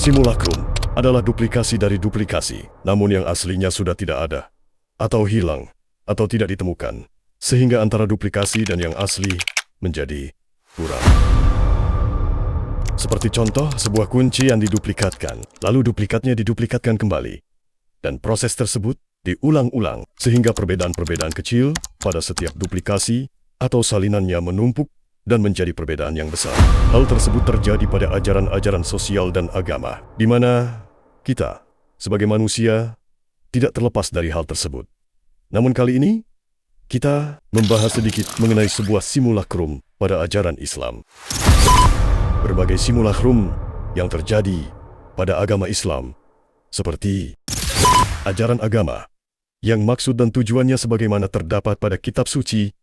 Simulacrum adalah duplikasi dari duplikasi, namun yang aslinya sudah tidak ada, atau hilang, atau tidak ditemukan, sehingga antara duplikasi dan yang asli menjadi kurang. Seperti contoh, sebuah kunci yang diduplikatkan, lalu duplikatnya diduplikatkan kembali, dan proses tersebut diulang-ulang, sehingga perbedaan-perbedaan kecil pada setiap duplikasi atau salinannya menumpuk dan menjadi perbedaan yang besar. Hal tersebut terjadi pada ajaran-ajaran sosial dan agama, di mana kita, sebagai manusia, tidak terlepas dari hal tersebut. Namun kali ini, kita membahas sedikit mengenai sebuah simulacrum pada ajaran Islam. Berbagai simulacrum yang terjadi pada agama Islam, seperti ajaran agama, yang maksud dan tujuannya sebagaimana terdapat pada kitab suci,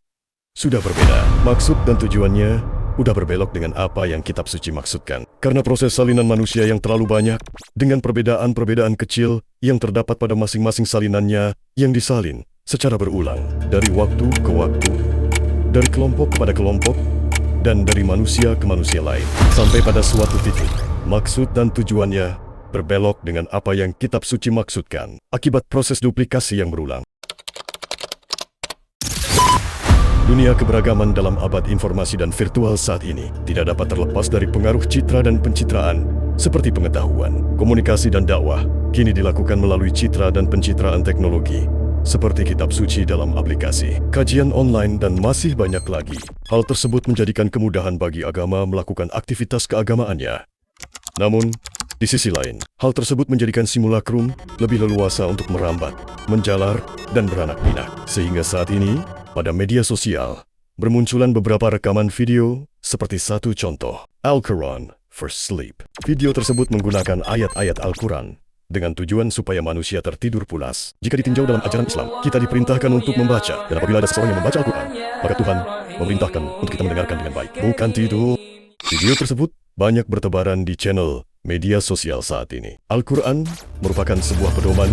sudah berbeda. Maksud dan tujuannya sudah berbelok dengan apa yang kitab suci maksudkan. Karena proses salinan manusia yang terlalu banyak, dengan perbedaan-perbedaan kecil yang terdapat pada masing-masing salinannya yang disalin secara berulang, dari waktu ke waktu, dari kelompok kepada kelompok, dan dari manusia ke manusia lain, sampai pada suatu titik. Maksud dan tujuannya berbelok dengan apa yang kitab suci maksudkan, akibat proses duplikasi yang berulang. Dunia keberagaman dalam abad informasi dan virtual saat ini tidak dapat terlepas dari pengaruh citra dan pencitraan, seperti pengetahuan, komunikasi dan dakwah, kini dilakukan melalui citra dan pencitraan teknologi, seperti kitab suci dalam aplikasi, kajian online, dan masih banyak lagi. Hal tersebut menjadikan kemudahan bagi agama melakukan aktivitas keagamaannya. Namun, di sisi lain, hal tersebut menjadikan simulacrum lebih leluasa untuk merambat, menjalar, dan beranak pinak. Sehingga saat ini, pada media sosial, bermunculan beberapa rekaman video seperti satu contoh, Al-Quran for Sleep. Video tersebut menggunakan ayat-ayat Al-Quran dengan tujuan supaya manusia tertidur pulas. Jika ditinjau dalam ajaran Islam, kita diperintahkan untuk membaca, dan apabila ada seseorang yang membaca Al-Quran, maka Tuhan memerintahkan untuk kita mendengarkan dengan baik, bukan tidur. Video tersebut banyak bertebaran di channel media sosial saat ini. Al-Quran merupakan sebuah pedoman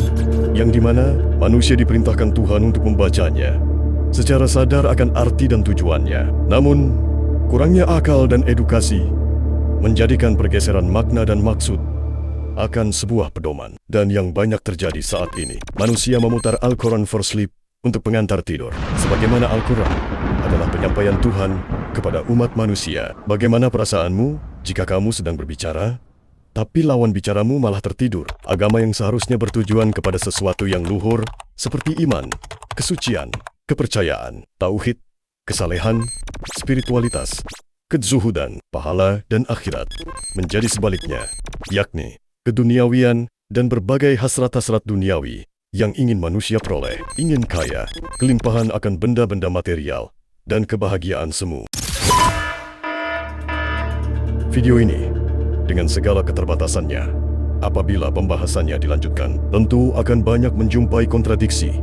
yang dimana manusia diperintahkan Tuhan untuk membacanya secara sadar akan arti dan tujuannya. Namun, kurangnya akal dan edukasi menjadikan pergeseran makna dan maksud akan sebuah pedoman. Dan yang banyak terjadi saat ini, manusia memutar Al-Quran for Sleep untuk pengantar tidur. Sebagaimana Al-Quran adalah penyampaian Tuhan kepada umat manusia. Bagaimana perasaanmu jika kamu sedang berbicara, tapi lawan bicaramu malah tertidur? Agama yang seharusnya bertujuan kepada sesuatu yang luhur, seperti iman, kesucian, kepercayaan, tauhid, kesalehan, spiritualitas, kezuhudan, pahala, dan akhirat, menjadi sebaliknya, yakni keduniawian dan berbagai hasrat-hasrat duniawi yang ingin manusia peroleh, ingin kaya, kelimpahan akan benda-benda material, dan kebahagiaan semu. Video ini, dengan segala keterbatasannya, apabila pembahasannya dilanjutkan, tentu akan banyak menjumpai kontradiksi,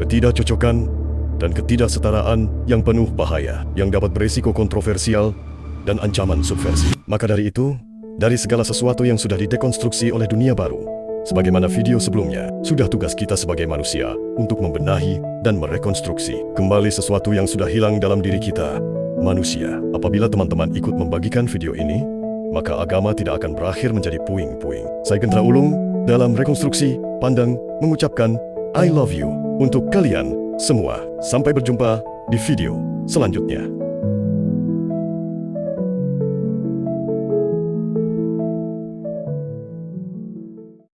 ketidakcocokan, dan ketidaksetaraan yang penuh bahaya, yang dapat berisiko kontroversial dan ancaman subversi. Maka dari itu, dari segala sesuatu yang sudah didekonstruksi oleh dunia baru, sebagaimana video sebelumnya, sudah tugas kita sebagai manusia untuk membenahi dan merekonstruksi kembali sesuatu yang sudah hilang dalam diri kita, manusia. Apabila teman-teman ikut membagikan video ini, maka agama tidak akan berakhir menjadi puing-puing. Saya Gendra Ulung, dalam rekonstruksi, pandang, mengucapkan I love you untuk kalian semua. Sampai berjumpa di video selanjutnya.